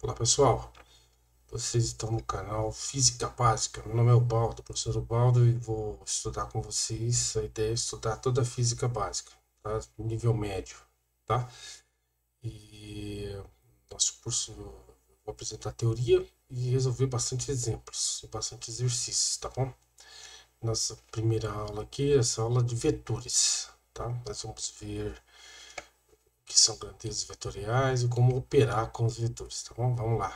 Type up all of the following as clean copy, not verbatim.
Olá pessoal, vocês estão no canal Física Básica. Meu nome é Ubaldo, professor Ubaldo, e vou estudar com vocês. A ideia é estudar toda a física básica, tá? Nível médio, tá? E nosso curso eu vou apresentar teoria e resolver bastante exemplos e bastante exercícios, tá bom? Nossa primeira aula aqui é essa aula de vetores, tá? Nós vamos ver o que são grandezas vetoriais e como operar com os vetores, tá bom? Vamos lá.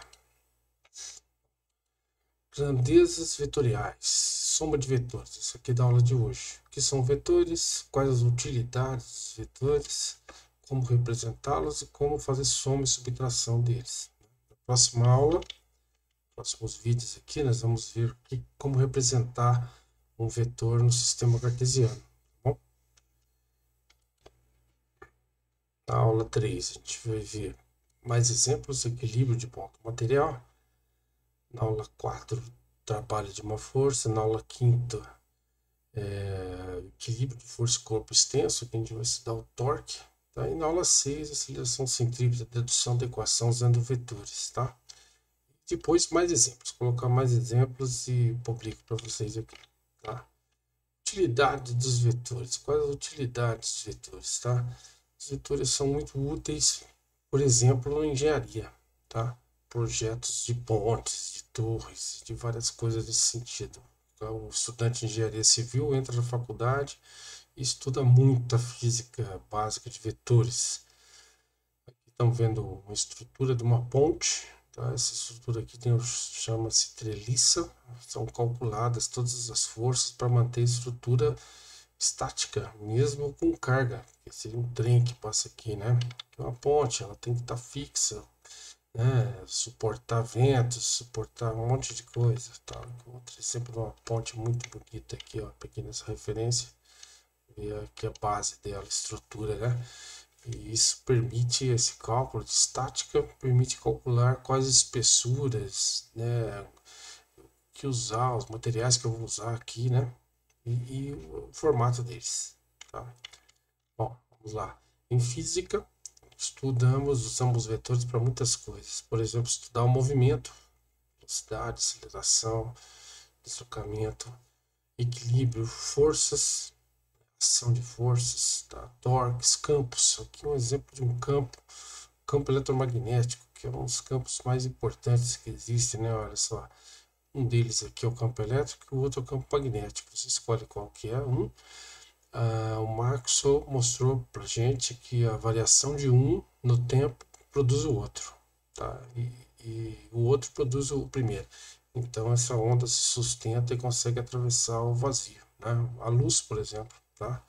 Grandezas vetoriais, soma de vetores. Isso aqui é da aula de hoje. O que são vetores? Quais as utilidades dos vetores? Como representá-los e como fazer soma e subtração deles. Na próxima aula, próximos vídeos aqui, nós vamos ver como representar um vetor no sistema cartesiano. Tá bom? Na aula 3, a gente vai ver mais exemplos, equilíbrio de ponto material. Na aula 4, trabalho de uma força. Na aula 5, equilíbrio de força e corpo extenso, que a gente vai estudar o torque. Tá? E na aula 6, aceleração centrípeta, dedução da equação usando vetores. Tá? Depois mais exemplos, colocar mais exemplos e publico para vocês aqui. Tá? Utilidade dos vetores. Quais as utilidades dos vetores? Tá? Os vetores são muito úteis, por exemplo, na engenharia. Tá? Projetos de pontes, de torres, de várias coisas nesse sentido. O estudante de engenharia civil entra na faculdade e estuda muita física básica de vetores. Aqui estão vendo uma estrutura de uma ponte. Tá? Essa estrutura aqui chama-se treliça. São calculadas todas as forças para manter a estrutura estática, mesmo com carga. Seria um trem que passa aqui, né? Uma ponte, ela tem que estar fixa, né? Suportar ventos, suportar um monte de coisa. Tá? Outro exemplo de uma ponte muito bonita aqui, ó, pequenas referências. E aqui a base dela, a estrutura, né? E isso permite, esse cálculo de estática, permite calcular quais espessuras, né? Que usar, os materiais que eu vou usar aqui, né? E o formato deles, tá? Bom, vamos lá. Em física, usamos vetores para muitas coisas. Por exemplo, estudar o movimento, velocidade, aceleração, deslocamento, equilíbrio, forças, ação de forças, tá? Torques, campos. Aqui um exemplo de um campo eletromagnético, que é um dos campos mais importantes que existem, né? Olha só, um deles aqui é o campo elétrico e o outro é o campo magnético. Você escolhe qual que é um. O Maxwell mostrou para gente que a variação de um no tempo produz o outro, tá? E o outro produz o primeiro. Então essa onda se sustenta e consegue atravessar o vazio, né? A luz, por exemplo, tá?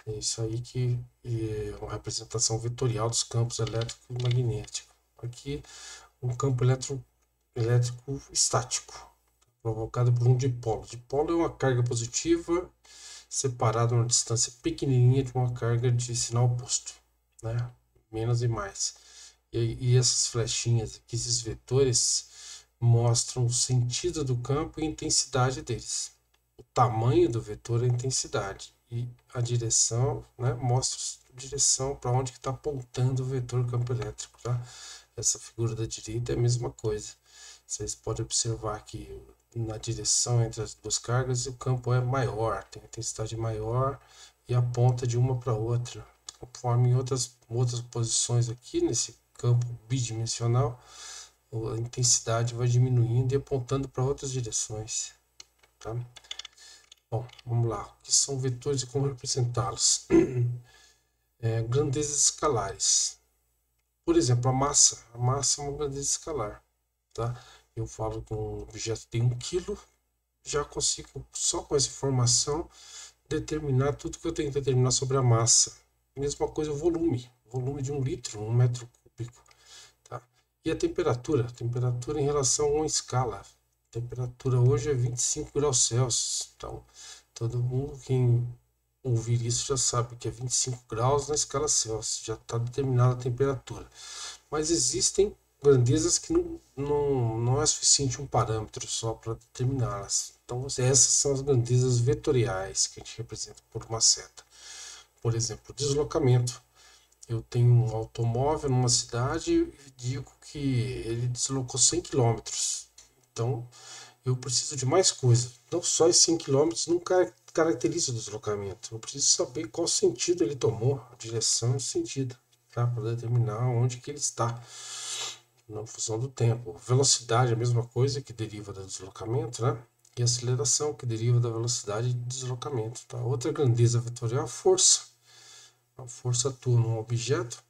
É isso aí que é uma representação vetorial dos campos elétrico e magnético. Aqui um campo elétrico estático, provocado por um dipolo. Dipolo é uma carga positiva separada uma distância pequenininha de uma carga de sinal oposto, né? Menos e mais. E essas flechinhas aqui, esses vetores, mostram o sentido do campo e a intensidade deles. O tamanho do vetor é a intensidade e a direção, né, mostra a direção para onde está apontando o vetor campo elétrico, tá? Essa figura da direita é a mesma coisa. Vocês podem observar que na direção entre as duas cargas o campo é maior, tem intensidade maior e aponta de uma para outra. Conforme em outras posições aqui nesse campo bidimensional, a intensidade vai diminuindo e apontando para outras direções. Tá? Bom, vamos lá. O que são vetores e como representá-los? Grandezas escalares. Por exemplo, a massa. A massa é uma grandeza escalar. Tá? Eu falo que um objeto tem 1 kg, já consigo, só com essa informação, determinar tudo que eu tenho que determinar sobre a massa. Mesma coisa o volume. Volume de 1 litro, 1 metro cúbico. Tá? E a temperatura em relação a uma escala. A temperatura hoje é 25 graus Celsius. Então, todo mundo quem ouvir isso já sabe que é 25 graus na escala Celsius. Já está determinada a temperatura. Mas existem grandezas que não é suficiente um parâmetro só para determiná-las. Então, essas são as grandezas vetoriais que a gente representa por uma seta. Por exemplo, deslocamento. eu tenho um automóvel numa cidade e digo que ele deslocou 100 quilômetros. Então, eu preciso de mais coisa. Não só esses 100 quilômetros não caracteriza o deslocamento. Eu preciso saber qual sentido ele tomou, a direção e o sentido, tá? Para determinar onde que ele está na função do tempo. Velocidade é a mesma coisa, que deriva do deslocamento, né? E aceleração, que deriva da velocidade de deslocamento, tá? Outra grandeza vetorial é a força. A força atua num objeto,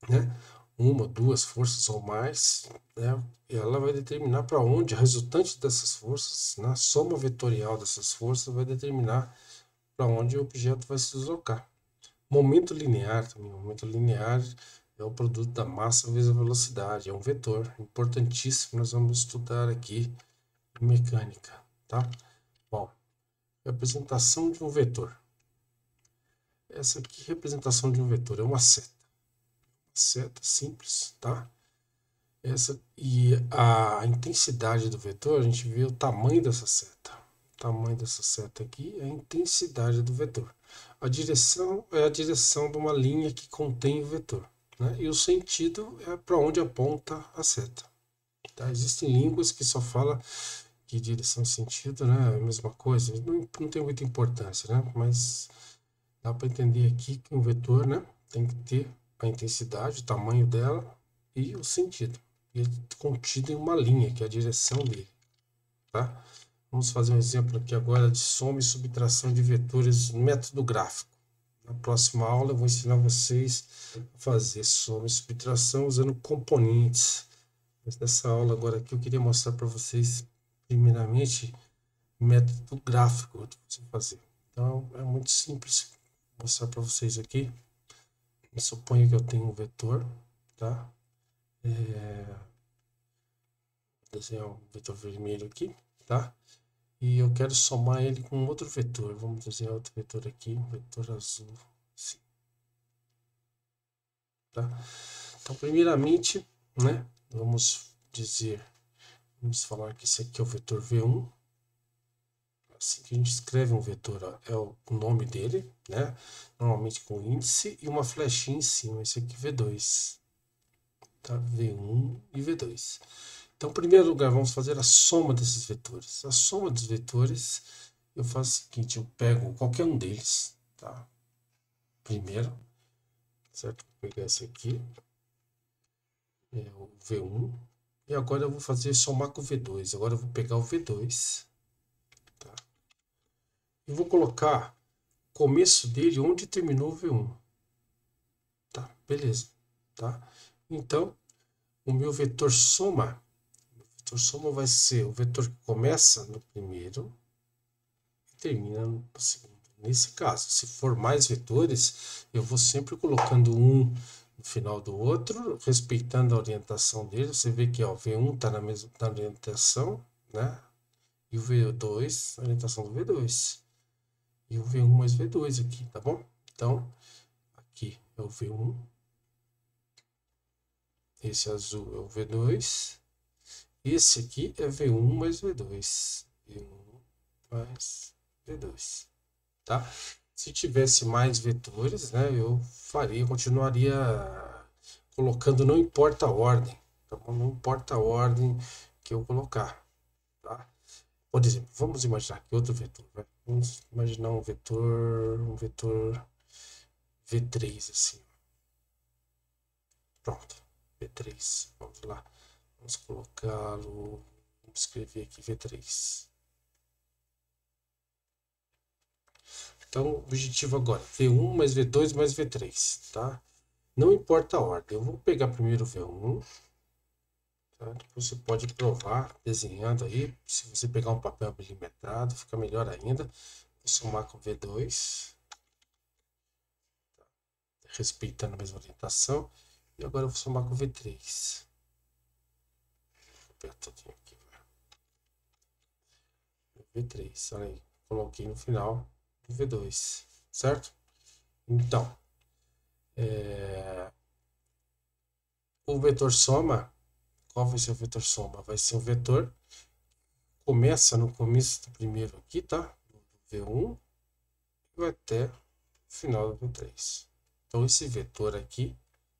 né? Uma, duas forças ou mais, né? E ela vai determinar para onde a resultante dessas forças, na soma vetorial dessas forças, vai determinar para onde o objeto vai se deslocar. Momento linear também. Momento linear é o produto da massa vezes a velocidade, é um vetor importantíssimo. Nós vamos estudar aqui em mecânica, tá? Bom, representação de um vetor. Essa aqui, representação de um vetor, é uma seta simples, tá? E a intensidade do vetor, a gente vê o tamanho dessa seta. O tamanho dessa seta aqui é a intensidade do vetor. A direção é a direção de uma linha que contém o vetor, né? E o sentido é para onde aponta a seta. Tá? Existem línguas que só falam que direção e sentido, né, é a mesma coisa. Não tem muita importância, né? Mas dá para entender aqui que um vetor, né, tem que ter a intensidade, o tamanho dela e o sentido. E ele é contido em uma linha, que é a direção dele, tá? Vamos fazer um exemplo aqui agora de soma e subtração de vetores no método gráfico. Na próxima aula eu vou ensinar vocês a fazer soma e subtração usando componentes. Mas nessa aula agora aqui eu queria mostrar para vocês, primeiramente, método gráfico de você fazer. Então é muito simples mostrar para vocês aqui. Eu suponho que eu tenho um vetor, tá? Vou desenhar um vetor vermelho aqui, tá? E eu quero somar ele com outro vetor. Vamos desenhar outro vetor aqui, um vetor azul, assim, tá? Então, primeiramente, né? Vamos falar que esse aqui é o vetor V1. Assim que a gente escreve um vetor, ó, é o nome dele, né? Normalmente com índice e uma flechinha em cima. Esse aqui V2, tá? V1 e V2. Então, em primeiro lugar, vamos fazer a soma desses vetores. A soma dos vetores, eu faço o seguinte, eu pego qualquer um deles, tá? Primeiro, certo? Vou pegar esse aqui, é o V1, e agora eu vou fazer somar com o V2. Agora eu vou pegar o V2, tá? E vou colocar o começo dele onde terminou o V1, tá? Beleza, tá? Então, o meu vetor soma vai ser o vetor que começa no primeiro e termina no segundo. Nesse caso, se for mais vetores, eu vou sempre colocando um no final do outro, respeitando a orientação dele. Você vê que ó, o V1 está na mesma orientação, né? E o V2, a orientação do V2. E o V1 mais V2 aqui, tá bom? Então, aqui é o V1. Esse azul é o V2. Esse aqui é V1 mais V2. V1 mais V2. Tá? Se tivesse mais vetores, né, eu continuaria colocando, não importa a ordem, tá bom? Não importa a ordem que eu colocar, tá? Por exemplo, vamos imaginar que outro vetor, né? Vamos imaginar um vetor V3 assim. Pronto, V3. Vamos lá, vamos colocá-lo, vamos escrever aqui V3. Então, o objetivo agora, V1 mais V2 mais V3, tá? Não importa a ordem, eu vou pegar primeiro o V1, tá? Depois você pode provar desenhando aí, se você pegar um papel milimetrado, fica melhor ainda. Vou somar com o V2, tá? Respeitando a mesma orientação, e agora eu vou somar com o V3. Vou pegar tudinho aqui, V3, olha aí, coloquei no final do V2, certo? Então, o vetor soma, qual vai ser o vetor soma? Vai ser um vetor que começa no começo do primeiro aqui, tá? Do V1 e vai até o final do V3. Então, esse vetor aqui,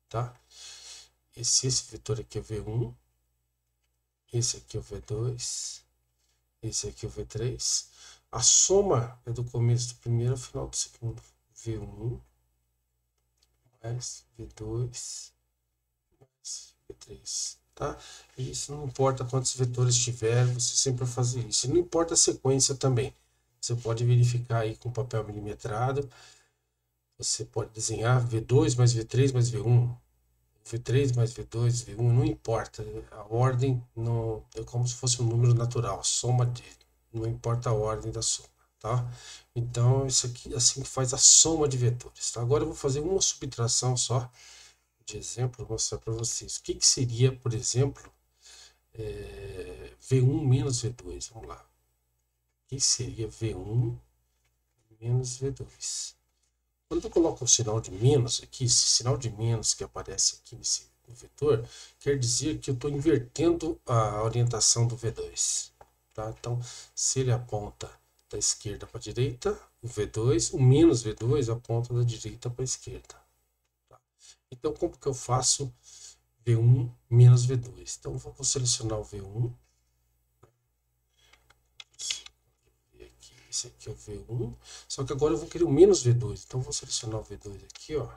tá? Esse vetor aqui é o V1, esse aqui é o V2, esse aqui é o V3. A soma é do começo do primeiro ao final do segundo. V1 mais V2 mais V3, tá? E isso não importa quantos vetores tiver, você sempre vai fazer isso. E não importa a sequência também. Você pode verificar aí com papel milimetrado. Você pode desenhar V2 mais V3 mais V1. V3 mais V2, V1, não importa. A ordem não, é como se fosse um número natural. Soma de, não importa a ordem da soma, tá? Então, isso aqui assim que faz a soma de vetores, tá? Agora eu vou fazer uma subtração só de exemplo, vou mostrar para vocês. O que seria, por exemplo, V1 menos V2? Vamos lá. O que seria V1 menos V2? Quando eu coloco o sinal de menos aqui, esse sinal de menos que aparece aqui nesse vetor, quer dizer que eu estou invertendo a orientação do V2. Tá? Então, se ele aponta da esquerda para a direita, o V2, o menos V2 aponta da direita para a esquerda. Tá? Então, como que eu faço V1 menos V2? Então, vou selecionar o V1. Esse aqui é o V1. Só que agora eu vou querer o menos V2. Então, vou selecionar o V2 aqui, ó.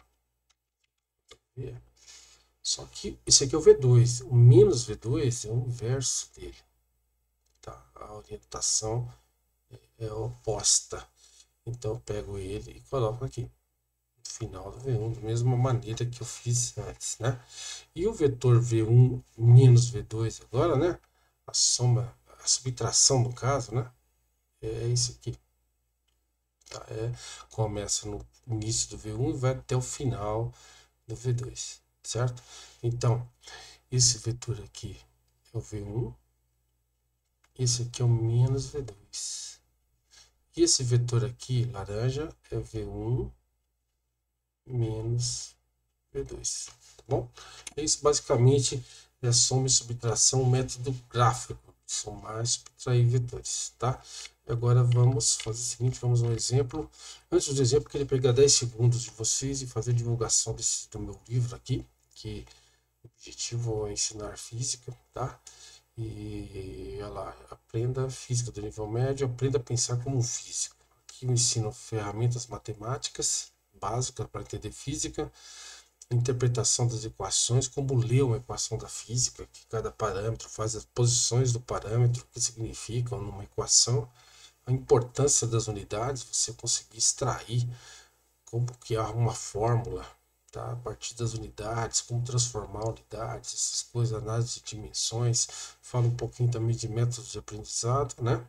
Só que esse aqui é o V2. O menos V2 é o inverso dele. Tá? A orientação é oposta. Então, eu pego ele e coloco aqui. No final do V1, da mesma maneira que eu fiz antes, né? E o vetor V1 menos V2 agora, né? A soma, a subtração no caso, né? É esse aqui. Tá? Começa no início do V1 e vai até o final do V2, certo? Então, esse vetor aqui é o V1, esse aqui é o menos V2. E esse vetor aqui, laranja, é o V1 menos V2, tá bom? Isso basicamente é soma e subtração, método gráfico, somar e subtrair vetores, tá? Agora vamos fazer o seguinte, vamos a um exemplo. Antes do exemplo, eu queria pegar 10 segundos de vocês e fazer a divulgação do meu livro aqui, que o objetivo é ensinar física, tá? E olha lá, aprenda física do nível médio, aprenda a pensar como um físico. Aqui eu ensino ferramentas matemáticas básicas para entender física, interpretação das equações, como ler uma equação da física, que cada parâmetro faz as posições do parâmetro, o que significam numa equação, a importância das unidades, você conseguir extrair como que há uma fórmula, tá? A partir das unidades, como transformar unidades, essas coisas, análise de dimensões, fala um pouquinho também de métodos de aprendizado, né?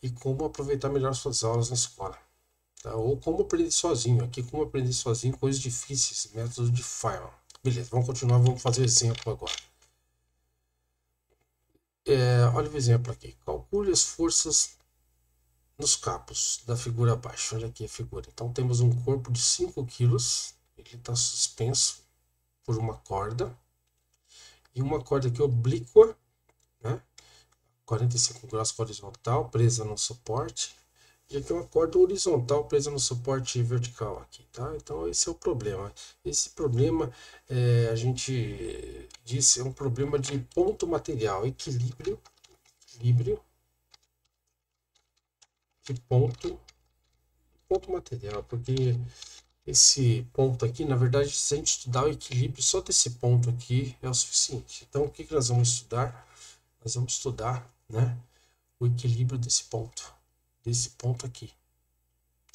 E como aproveitar melhor suas aulas na escola. Tá? Ou como aprender sozinho. Aqui, como aprender sozinho, coisas difíceis, método de Feynman. Beleza, vamos continuar, vamos fazer o exemplo agora. Olha o exemplo aqui. Calcule as forças nos cabos da figura abaixo. Olha aqui a figura. Então, temos um corpo de 5 quilos. Ele está suspenso por uma corda. E uma corda aqui oblíqua, né? 45 graus horizontal, presa no suporte. E aqui uma corda horizontal presa no suporte vertical aqui, tá? Então esse é o problema. Esse problema, a gente disse, é um problema de ponto material, equilíbrio de ponto material, porque esse ponto aqui, na verdade, se a gente estudar o equilíbrio só desse ponto aqui é o suficiente. Então o que nós vamos estudar? Nós vamos estudar, né, o equilíbrio desse ponto aqui.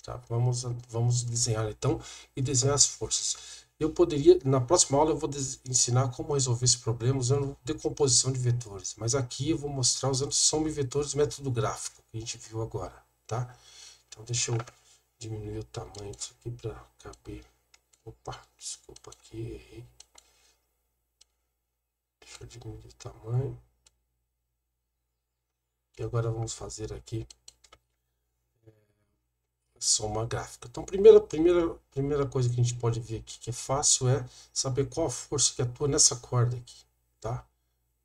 Tá? Vamos desenhar então e desenhar as forças. Eu poderia, na próxima aula eu vou ensinar como resolver esse problema usando decomposição de vetores, mas aqui eu vou mostrar usando soma e vetores, método gráfico, que a gente viu agora, tá? Então deixa eu diminuir o tamanho disso aqui para caber. Opa, desculpa aqui, errei. Deixa eu diminuir o tamanho. E agora vamos fazer aqui soma gráfica. Então, primeira coisa que a gente pode ver aqui que é fácil é saber qual a força que atua nessa corda aqui, tá?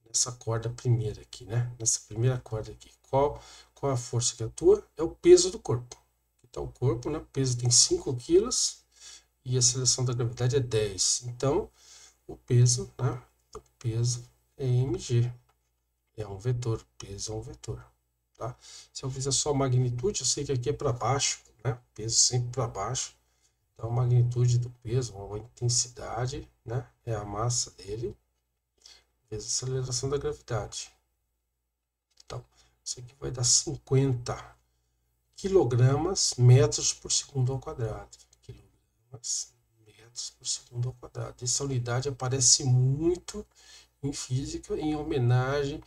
Nessa corda primeira aqui, né? Nessa primeira corda aqui. Qual a força que atua? É o peso do corpo. Então, o corpo, né? O peso tem 5 quilos e a aceleração da gravidade é 10. Então, o peso, né? O peso é mg. É um vetor, peso é um vetor. Tá? Se eu fizer só a magnitude, eu sei que aqui é para baixo, né? Peso sempre para baixo. Então, a magnitude do peso, ou a intensidade, né? É a massa dele, vezes a aceleração da gravidade. Então, isso aqui vai dar 50 quilogramas metros por segundo ao quadrado. Quilogramas metros por segundo ao quadrado. Essa unidade aparece muito em física em homenagem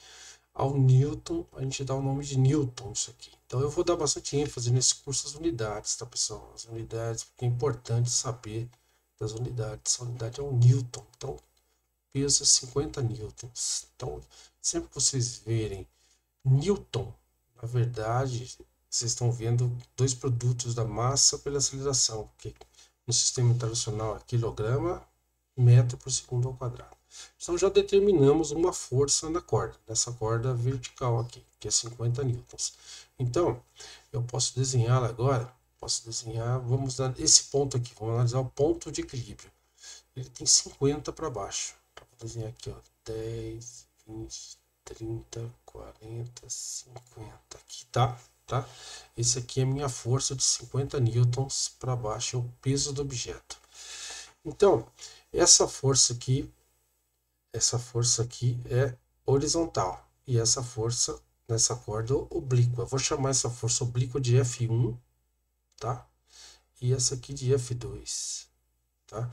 ao Newton. A gente dá o nome de Newton isso aqui. Então eu vou dar bastante ênfase nesse curso as unidades, tá, pessoal? As unidades, porque é importante saber das unidades. A unidade é o Newton. Então, peso é 50 newtons. Então, sempre que vocês verem Newton, na verdade, vocês estão vendo dois produtos da massa pela aceleração, que no sistema internacional é quilograma metro por segundo ao quadrado. Então já determinamos uma força na corda, nessa corda vertical aqui, que é 50 newtons. Então, eu posso desenhá-la agora, posso desenhar, vamos dar esse ponto aqui, vamos analisar o ponto de equilíbrio. Ele tem 50 para baixo. Então, vou desenhar aqui, ó, 10, 20, 30, 40, 50. Aqui tá? Esse aqui é a minha força de 50 newtons para baixo, é o peso do objeto. Então, essa força aqui é horizontal. E essa força nessa corda oblíqua. Eu vou chamar essa força oblíqua de F1, tá? E essa aqui de F2, tá?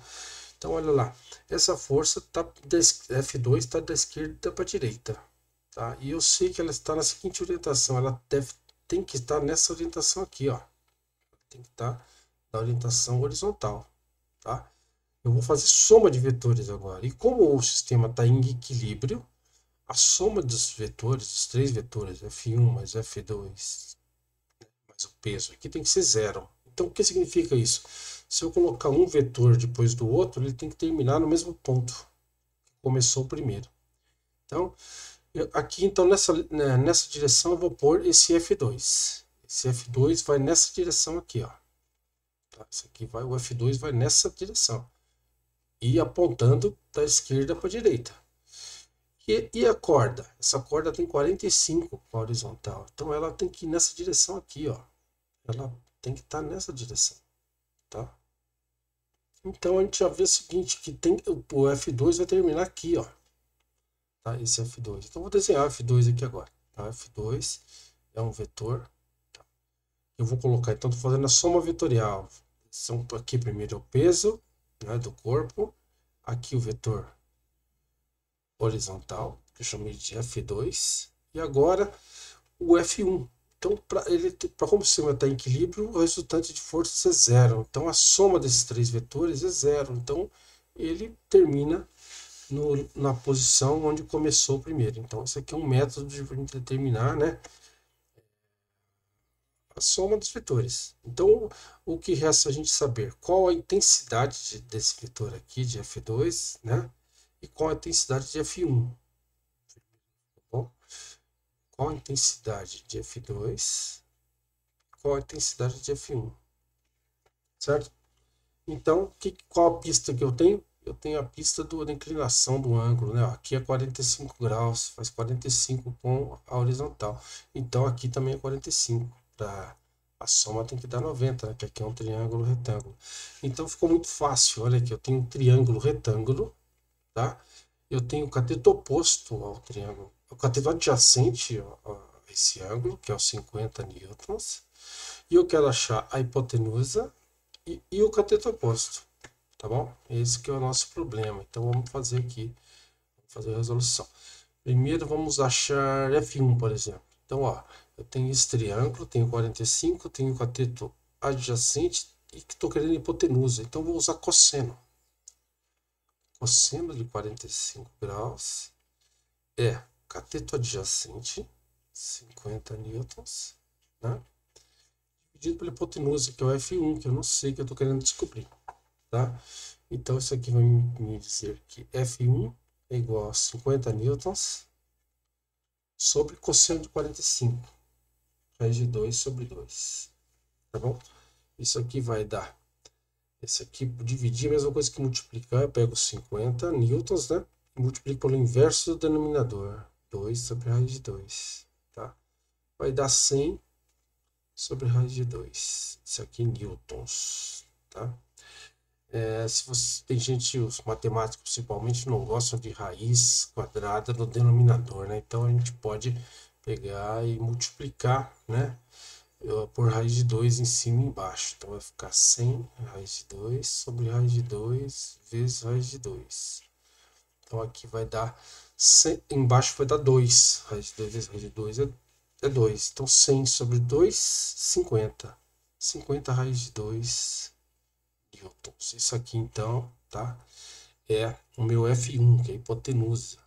Então, olha lá, essa força tá F2 está da esquerda para a direita, tá? E eu sei que ela está na seguinte orientação, ela tem que estar nessa orientação aqui, ó. Tem que estar na orientação horizontal, tá? Eu vou fazer soma de vetores agora. E como o sistema está em equilíbrio, a soma dos vetores, dos três vetores, F1 mais F2, mais o peso, aqui tem que ser zero. Então, o que significa isso? Se eu colocar um vetor depois do outro, ele tem que terminar no mesmo ponto que começou o primeiro. Então, aqui, então, nessa direção, eu vou pôr esse F2. Esse F2 vai nessa direção aqui, ó. Tá? Esse aqui vai, o F2 vai nessa direção. E apontando da esquerda para a direita. E a corda? Essa corda tem 45 para horizontal. Então ela tem que ir nessa direção aqui, ó. Ela tem que estar nessa direção, tá? Então a gente já vê o seguinte, que tem o F2 vai terminar aqui, ó. Tá? Esse F2. Então vou desenhar o F2 aqui agora. Tá? F2 é um vetor. Tá? Eu vou colocar, então estou fazendo a soma vetorial. Aqui primeiro é o peso, né, do corpo. Aqui o vetor horizontal, que eu chamei de F2, e agora o F1. Então, para como o sistema está em equilíbrio, o resultante de força é zero. Então, a soma desses três vetores é zero. Então, ele termina na posição onde começou o primeiro. Então, isso aqui é um método de determinar, né, a soma dos vetores. Então, o que resta a gente saber? Qual a intensidade desse vetor aqui, de F2, né? E qual a intensidade de F1. Bom, qual a intensidade de F2, qual a intensidade de F1, certo? Então, qual a pista que eu tenho? Eu tenho a pista da inclinação do ângulo, né? Aqui é 45 graus, faz 45 com a horizontal. Então, aqui também é 45. A soma tem que dar 90, né? Que aqui é um triângulo retângulo. Então, ficou muito fácil. Olha aqui, eu tenho um triângulo retângulo, tá? Eu tenho o cateto oposto ao triângulo, o cateto adjacente a esse ângulo, que é os 50 newtons, e eu quero achar a hipotenusa e o cateto oposto, tá bom? Esse que é o nosso problema. Então vamos fazer aqui, vamos fazer a resolução. Primeiro vamos achar F1, por exemplo. Então, ó, eu tenho esse triângulo, tenho 45, tenho o cateto adjacente e que estou querendo hipotenusa. Então vou usar cosseno. Cosseno de 45 graus é cateto adjacente, 50 newtons, né? Dividido pela hipotenusa, que é o F1, que eu não sei, que eu estou querendo descobrir, tá? Então, isso aqui vai me dizer que F1 é igual a 50 newtons sobre cosseno de 45, raiz de 2 sobre 2, tá bom? Isso aqui vai dar Esse aqui, dividir, a mesma coisa que multiplicar, eu pego 50 newtons, né? E multiplico pelo inverso do denominador, 2 sobre raiz de 2, tá? Vai dar 100 sobre raiz de 2. Isso aqui newtons, tá? Se você, tem gente, os matemáticos principalmente, não gostam de raiz quadrada no denominador, né? Então a gente pode pegar e multiplicar, né? Por raiz de 2 em cima e embaixo. Então vai ficar 100 raiz de 2 sobre raiz de 2 vezes raiz de 2. Então aqui vai dar 100, embaixo vai dar 2. Raiz de 2 vezes raiz de 2 é 2. Então 100 sobre 2, 50. 50 raiz de 2 newtons. Isso aqui então, tá? É o meu F1, que é a hipotenusa.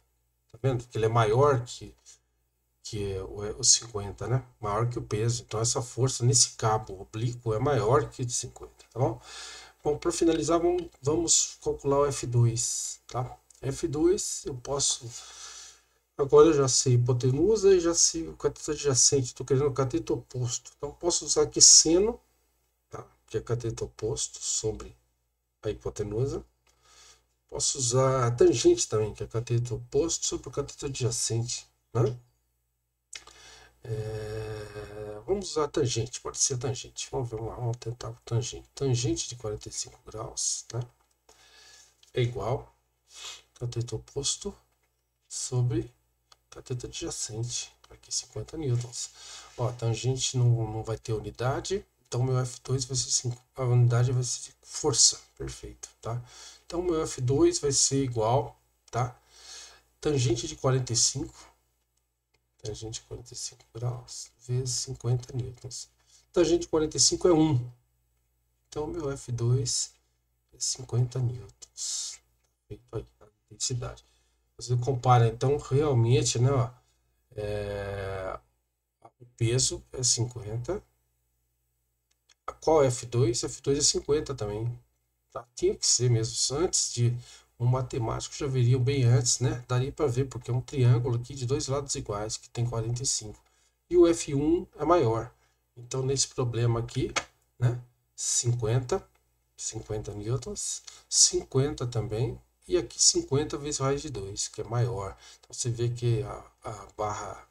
Tá vendo? Que ele é maior que o 50, né? Maior que o peso. Então essa força nesse cabo oblíquo é maior que o de 50, tá bom? Bom, para finalizar, vamos calcular o F2, tá? F2 eu posso... Agora eu já sei hipotenusa e já sei o cateto adjacente. Estou querendo o cateto oposto. Então posso usar aqui seno, tá? Que é cateto oposto sobre a hipotenusa. Posso usar a tangente também, que é cateto oposto sobre o cateto adjacente, né? Vamos usar a tangente, pode ser a tangente. Vamos ver, vamos tentar a tangente. Tangente de 45 graus, né? É igual cateto oposto sobre cateto adjacente. Aqui 50 newtons. Ó, a tangente não vai ter unidade, então meu F2 vai ser 5. A unidade vai ser força. Perfeito, tá? Então meu F2 vai ser igual, tá? Tangente de 45. Tangente de 45 graus vezes 50 newtons. Tangente de 45 é 1. Então, meu F2 é 50 newtons. Feito aí, a intensidade. Você compara, então, realmente, né? Ó, o peso é 50. Qual é F2? F2 é 50 também. Tá? Tinha que ser mesmo. Antes de um matemático já veria bem antes, né? Daria para ver, porque é um triângulo aqui de dois lados iguais, que tem 45. E o F1 é maior. Então, nesse problema aqui, né? 50 newtons, 50 também, e aqui 50 vezes raiz de 2, que é maior. Então, você vê que a barra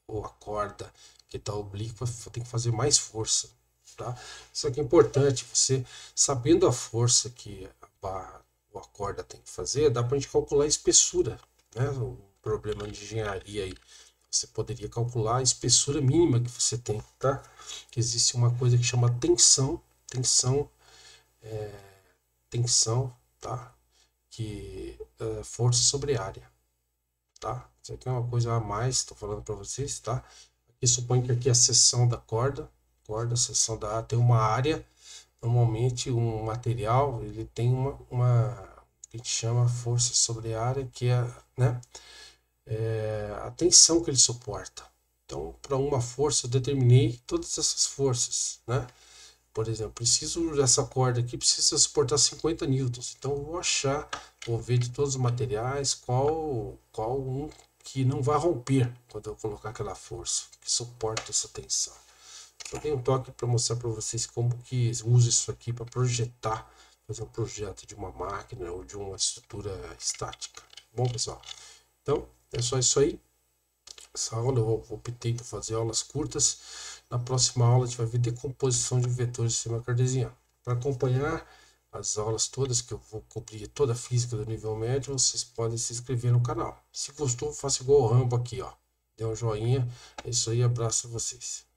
ou a corda que está oblíqua tem que fazer mais força, tá? Isso aqui é importante, você sabendo a força que a barra ou a corda tem que fazer, dá para a gente calcular a espessura, né? O problema de engenharia aí. Você poderia calcular a espessura mínima que você tem, tá? Que existe uma coisa que chama tensão, tá? Que é força sobre área, tá? Isso aqui é uma coisa a mais, estou falando para vocês, tá? Aqui suponho que aqui é a seção da corda, seção da área, tem uma área, normalmente um material, ele tem uma que a gente chama força sobre área, que é, né? A tensão que ele suporta. Então, para uma força, eu determinei todas essas forças, né? Por exemplo, preciso dessa corda aqui, precisa suportar 50 newtons. Então, eu vou achar, vou ver de todos os materiais qual um que não vai romper quando eu colocar aquela força, que suporta essa tensão. Eu dei um toque para mostrar para vocês como que usa isso aqui para projetar, fazer um projeto de uma máquina ou de uma estrutura estática. Bom, pessoal, então é só isso aí. Essa aula eu optei por fazer aulas curtas. Na próxima aula a gente vai ver decomposição de vetores de sistema cartesiano. Para acompanhar as aulas todas, que eu vou cobrir toda a física do nível médio, vocês podem se inscrever no canal. Se gostou, faça igual o Rambo aqui, ó. Dê um joinha. É isso aí, abraço a vocês.